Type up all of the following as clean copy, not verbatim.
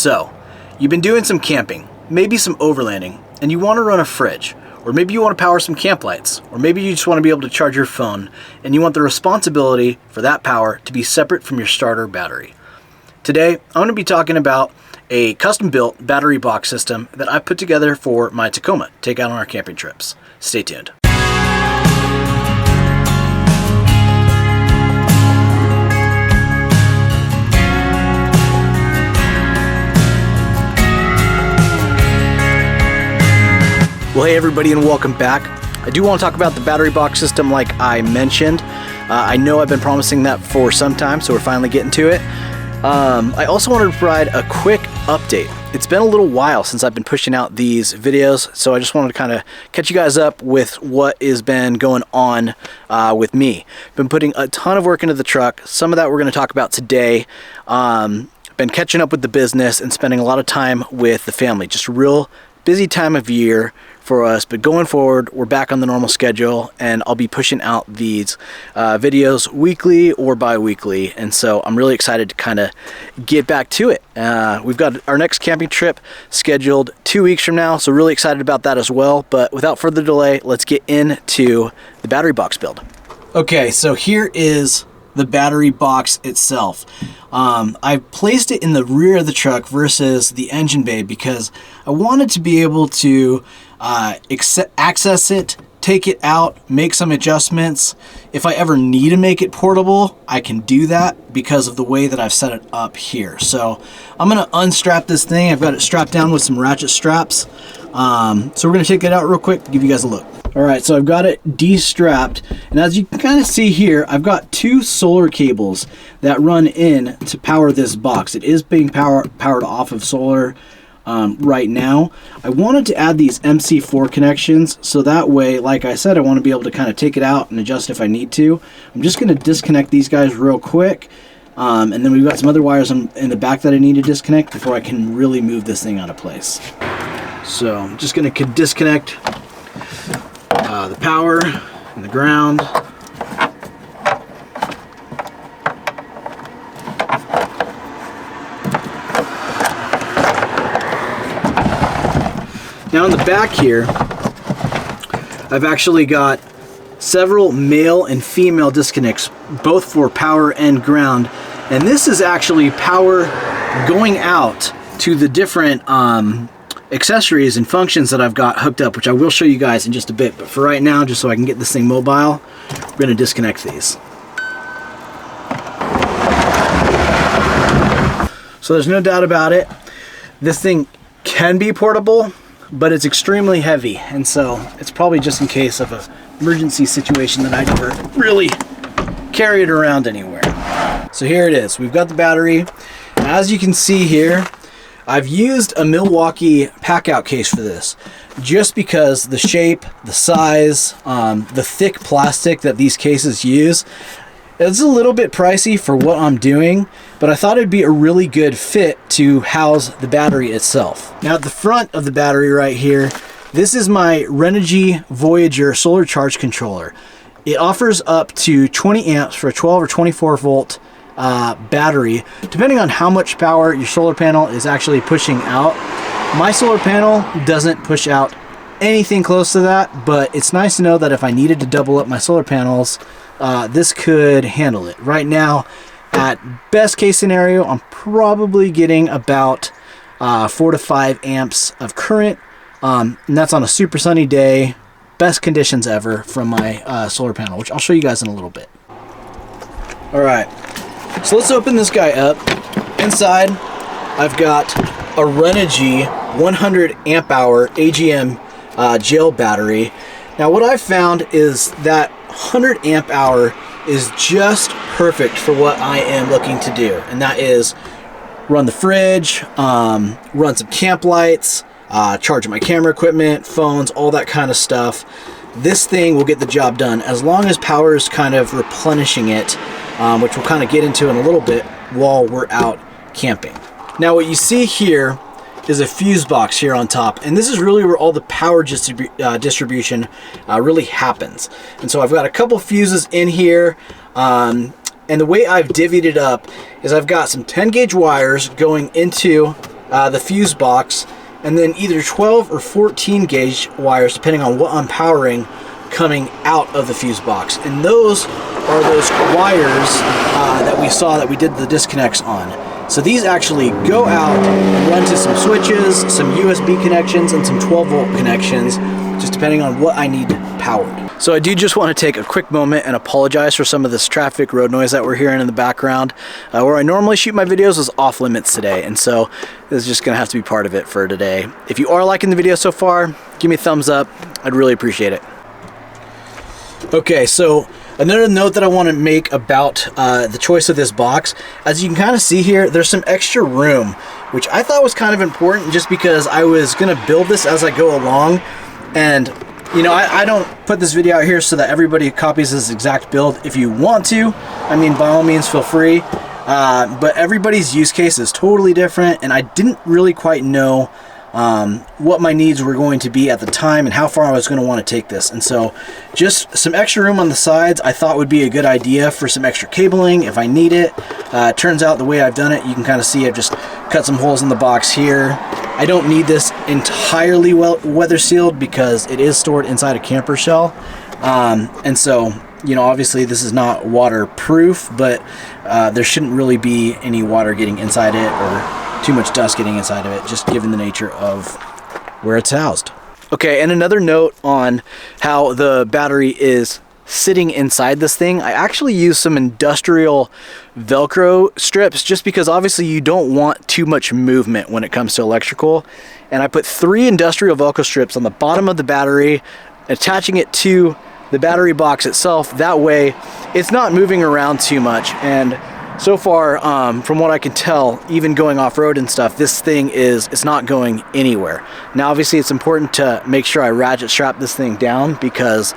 So, you've been doing some camping, maybe some overlanding, and you want to run a fridge, or maybe you want to power some camp lights, or maybe you just want to be able to charge your phone, and you want the responsibility for that power to be separate from your starter battery. Today, I'm going to be talking about a custom-built battery box system that I put together for my Tacoma to take out on our camping trips. Stay tuned. Well, hey everybody, and welcome back. I do want to talk about the battery box system like I mentioned. I know I've been promising that for some time, so we're finally getting to it. I also wanted to provide a quick update. It's been a little while since I've been pushing out these videos, so I just wanted to kind of catch you guys up with what has been going on with me. Been putting a ton of work into the truck. Some of that we're going to talk about today. Been catching up with the business and spending a lot of time with the family. Just a real busy time of year for us, but going forward, we're back on the normal schedule, and I'll be pushing out these videos weekly or bi-weekly, and so I'm really excited to kind of get back to it. We've got our next camping trip scheduled 2 weeks from now, so really excited about that as well. But without further delay, let's get into the battery box build. Okay, so here is the battery box itself. I placed it in the rear of the truck versus the engine bay because I wanted to be able to access it, take it out, make some adjustments. If I ever need to make it portable, I can do that because of the way that I've set it up here. So I'm gonna unstrap this thing. I've got it strapped down with some ratchet straps. So we're gonna take it out real quick, give you guys a look. All right, so I've got it de-strapped, and as you can kind of see here, I've got two solar cables that run in to power this box. It is being powered off of solar right now. I wanted to add these MC4 connections, so that way, like I said, I want to be able to kind of take it out and adjust if I need to. I'm just going to disconnect these guys real quick, and then we've got some other wires in the back that I need to disconnect before I can really move this thing out of place. So I'm just going to disconnect the power and the ground. Now in the back here, I've actually got several male and female disconnects, both for power and ground. And this is actually power going out to the different accessories and functions that I've got hooked up, which I will show you guys in just a bit. But for right now, just so I can get this thing mobile, we're going to disconnect these. So there's no doubt about it. This thing can be portable, but it's extremely heavy, and so it's probably just in case of an emergency situation that I never really carry it around anywhere. So here it is. We've got the battery. As you can see here, I've used a Milwaukee pack-out case for this, just because the shape, the size, the thick plastic that these cases use, it's a little bit pricey for what I'm doing, but I thought it'd be a really good fit to house the battery itself. Now at the front of the battery right here, this is my Renogy Voyager solar charge controller. It offers up to 20 amps for a 12 or 24 volt battery, depending on how much power your solar panel is actually pushing out. My solar panel doesn't push out anything close to that, but it's nice to know that if I needed to double up my solar panels, this could handle it. Right now, at best case scenario, I'm probably getting about 4 to 5 amps of current, and that's on a super sunny day, best conditions ever from my solar panel, which I'll show you guys in a little bit. All right, so let's open this guy up. Inside, I've got a Renogy 100 amp hour AGM gel battery. Now what I've found is that 100 amp hour is just perfect for what I am looking to do, and that is run the fridge, run some camp lights, charge my camera equipment, phones, all that kind of stuff. This thing will get the job done as long as power is kind of replenishing it, which we'll kind of get into in a little bit while we're out camping. Now what you see here is a fuse box here on top, and this is really where all the power distribution really happens. And so I've got a couple fuses in here, and the way I've divvied it up is I've got some 10 gauge wires going into the fuse box, and then either 12 or 14 gauge wires, depending on what I'm powering, coming out of the fuse box. And those are those wires that we saw that we did the disconnects on. So these actually go out and run to some switches, some USB connections, and some 12 volt connections, just depending on what I need powered. So I do just want to take a quick moment and apologize for some of this traffic road noise that we're hearing in the background. Where I normally shoot my videos is off limits today, and so this is just going to have to be part of it for today. If you are liking the video so far, give me a thumbs up. I'd really appreciate it. Okay, so another note that I want to make about the choice of this box, as you can kind of see here, there's some extra room, which I thought was kind of important just because I was going to build this as I go along. And you know, I don't put this video out here so that everybody copies this exact build. If you want to, I mean, by all means, feel free. But everybody's use case is totally different, and I didn't really quite know what my needs were going to be at the time and how far I was going to want to take this. And so just some extra room on the sides I thought would be a good idea for some extra cabling if I need it. Turns out the way I've done it, you can kind of see I've just cut some holes in the box here. I don't need this entirely weather sealed because it is stored inside a camper shell. And so, you know, obviously this is not waterproof, but there shouldn't really be any water getting inside it or too much dust getting inside of it, just given the nature of where it's housed. Okay, and another note on how the battery is sitting inside this thing, I actually use some industrial Velcro strips just because obviously you don't want too much movement when it comes to electrical. And I put 3 industrial Velcro strips on the bottom of the battery, attaching it to the battery box itself. That way it's not moving around too much. And so far, from what I can tell, even going off-road and stuff, this thing it's not going anywhere. Now obviously it's important to make sure I ratchet strap this thing down because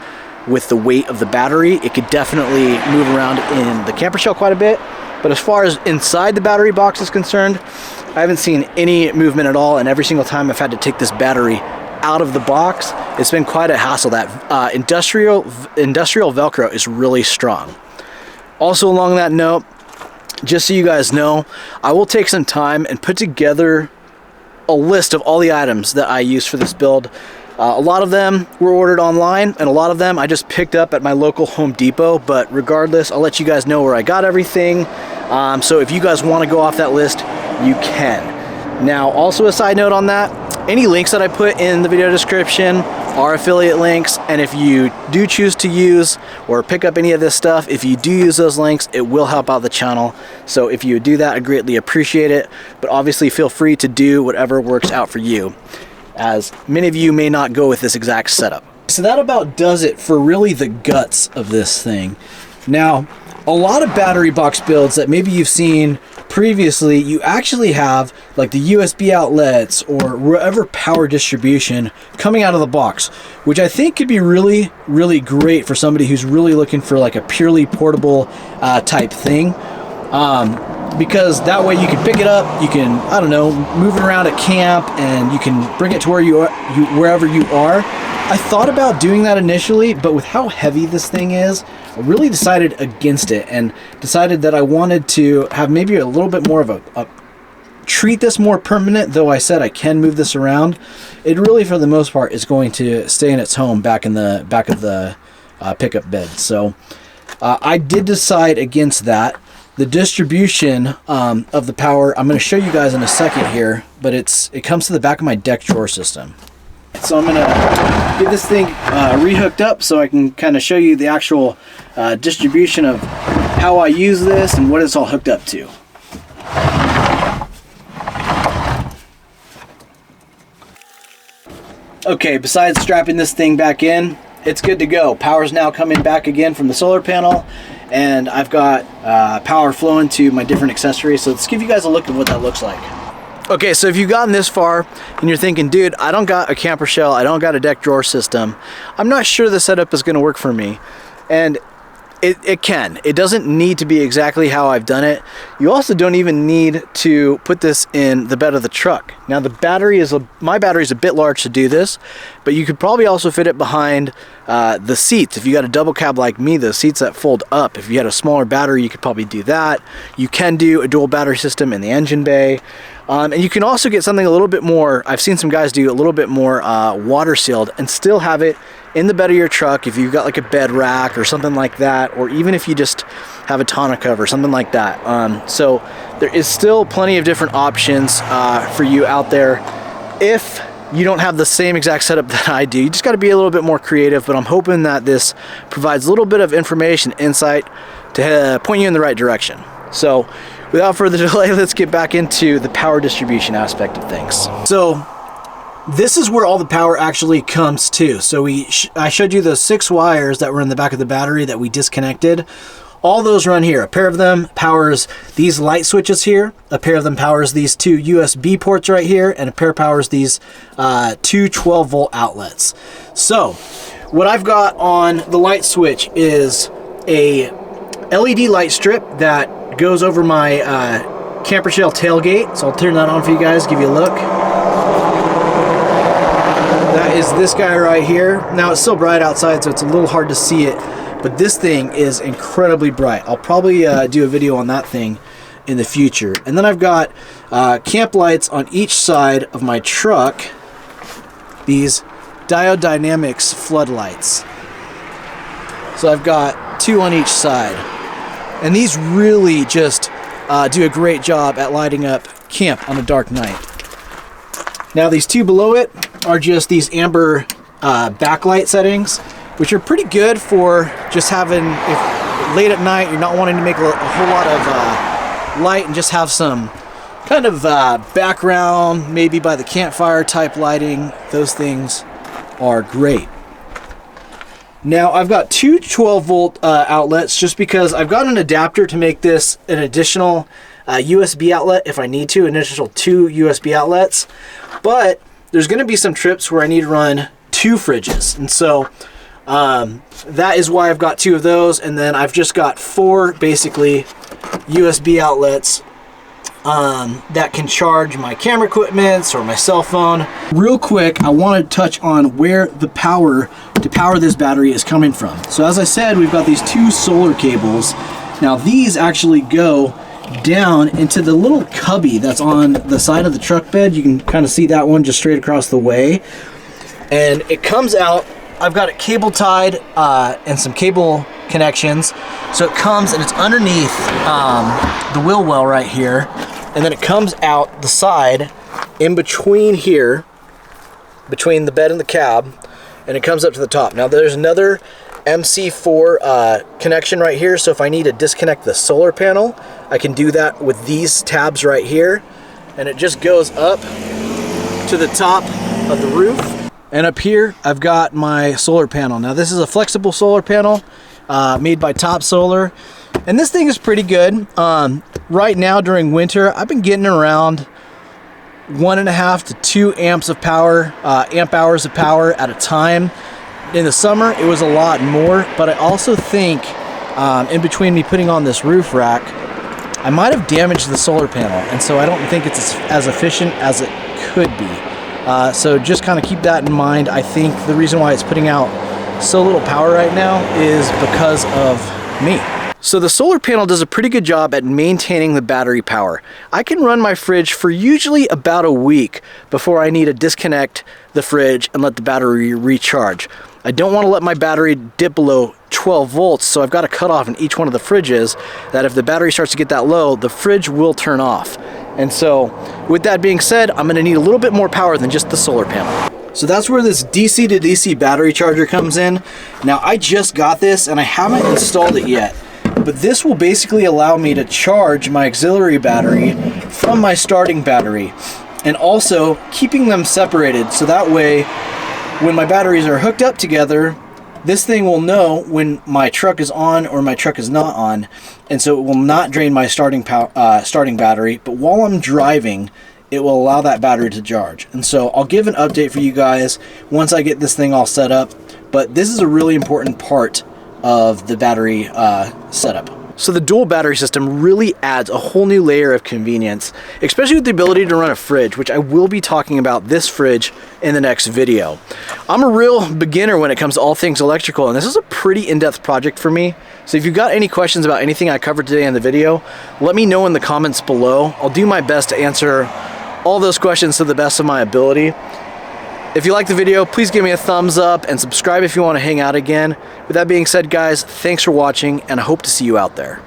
with the weight of the battery, it could definitely move around in the camper shell quite a bit. But as far as inside the battery box is concerned, I haven't seen any movement at all, and every single time I've had to take this battery out of the box, it's been quite a hassle. That industrial Velcro is really strong. Also along that note, just so you guys know, I will take some time and put together a list of all the items that I use for this build. A lot of them were ordered online, and a lot of them I just picked up at my local Home Depot, but regardless, I'll let you guys know where I got everything. So if you guys want to go off that list, you can. Now, also a side note on that, any links that I put in the video description are affiliate links, and if you do choose to use or pick up any of this stuff, if you do use those links, it will help out the channel. So if you do that, I greatly appreciate it, but obviously feel free to do whatever works out for you, as many of you may not go with this exact setup. So that about does it for really the guts of this thing. Now, a lot of battery box builds that maybe you've seen previously, you actually have like the USB outlets or whatever power distribution coming out of the box, which I think could be really, really great for somebody who's really looking for like a purely portable type thing. Because that way you can pick it up, you can, I don't know, move it around at camp, and you can bring it to wherever you are. I thought about doing that initially, but with how heavy this thing is, I really decided against it and decided that I wanted to have maybe a little bit more of a treat this more permanent, though I said I can move this around. It really, for the most part, is going to stay in its home back in the back of the pickup bed. So I did decide against that. The distribution of the power, I'm going to show you guys in a second here, but it comes to the back of my deck drawer system. So I'm going to get this thing rehooked up so I can kind of show you the actual distribution of how I use this and what it's all hooked up to. Okay, besides strapping this thing back in, it's good to go. Power's now coming back again from the solar panel, and I've got power flowing to my different accessories. So let's give you guys a look at what that looks like. Okay, so if you've gotten this far and you're thinking, dude, I don't got a camper shell, I don't got a deck drawer system, I'm not sure the setup is going to work for me. And it can. It doesn't need to be exactly how I've done it. You also don't even need to put this in the bed of the truck. Now the battery my battery is a bit large to do this, but you could probably also fit it behind the seats. If you got a double cab like me, the seats that fold up, if you had a smaller battery, you could probably do that. You can do a dual battery system in the engine bay. And you can also get something a little bit more, I've seen some guys do a little bit more water sealed and still have it in the bed of your truck if you've got like a bed rack or something like that, or even if you just have a tonneau cover, something like that. So there is still plenty of different options for you out there. If you don't have the same exact setup that I do, you just got to be a little bit more creative, but I'm hoping that this provides a little bit of information, insight to point you in the right direction. So without further delay, let's get back into the power distribution aspect of things. So this is where all the power actually comes to. So I showed you those 6 wires that were in the back of the battery that we disconnected. All those run here. A pair of them powers these light switches here. A pair of them powers these 2 USB ports right here. And a pair powers these 2 12-volt outlets. So what I've got on the light switch is a LED light strip that goes over my camper shell tailgate. So I'll turn that on for you guys, give you a look. That is this guy right here. Now it's still bright outside, so it's a little hard to see it, but this thing is incredibly bright. I'll probably do a video on that thing in the future. And then I've got camp lights on each side of my truck, these Diode Dynamics floodlights. So I've got 2 on each side. And these really just do a great job at lighting up camp on a dark night. Now these 2 below it are just these amber backlight settings, which are pretty good for just having, if late at night you're not wanting to make a whole lot of light and just have some kind of background, maybe by the campfire type lighting. Those things are great. Now I've got 2 12-volt outlets just because I've got an adapter to make this an additional USB outlet if I need to, an additional 2 USB outlets. But there's going to be some trips where I need to run 2 fridges, and so that is why I've got 2 of those. And then I've just got 4 basically USB outlets that can charge my camera equipment or my cell phone. Real quick, I want to touch on where the power to power this battery is coming from. So as I said, we've got these 2 solar cables. Now these actually go down into the little cubby that's on the side of the truck bed. You can kind of see that one just straight across the way. And it comes out, I've got it cable tied and some cable connections. So it comes and it's underneath the wheel well right here. And then it comes out the side in between here, between the bed and the cab, and it comes up to the top. Now there's another MC4 connection right here, so if I need to disconnect the solar panel, I can do that with these tabs right here, and it just goes up to the top of the roof. And up here I've got my solar panel. Now this is a flexible solar panel made by Top Solar, and this thing is pretty good. Right now during winter I've been getting around 1.5 to 2 amps of power, amp hours of power at a time. In the summer it was a lot more, but I also think in between me putting on this roof rack, I might have damaged the solar panel, and so I don't think it's as efficient as it could be. So just kind of keep that in mind. I think the reason why it's putting out so little power right now is because of me. So the solar panel does a pretty good job at maintaining the battery power. I can run my fridge for usually about a week before I need to disconnect the fridge and let the battery recharge. I don't want to let my battery dip below 12 volts, so I've got a cutoff in each one of the fridges that if the battery starts to get that low, the fridge will turn off. And so with that being said, I'm going to need a little bit more power than just the solar panel. So that's where this DC to DC battery charger comes in. Now I just got this and I haven't installed it yet, but this will basically allow me to charge my auxiliary battery from my starting battery, and also keeping them separated, so that way when my batteries are hooked up together, this thing will know when my truck is on or my truck is not on, and so it will not drain my starting battery, but while I'm driving, it will allow that battery to charge. And so I'll give an update for you guys once I get this thing all set up, but this is a really important part of the battery setup. So the dual battery system really adds a whole new layer of convenience, especially with the ability to run a fridge, which I will be talking about this fridge in the next video. I'm a real beginner when it comes to all things electrical, and this is a pretty in-depth project for me. So if you've got any questions about anything I covered today in the video, let me know in the comments below. I'll do my best to answer all those questions to the best of my ability. If you like the video, please give me a thumbs up and subscribe if you want to hang out again. With that being said, guys, thanks for watching, and I hope to see you out there.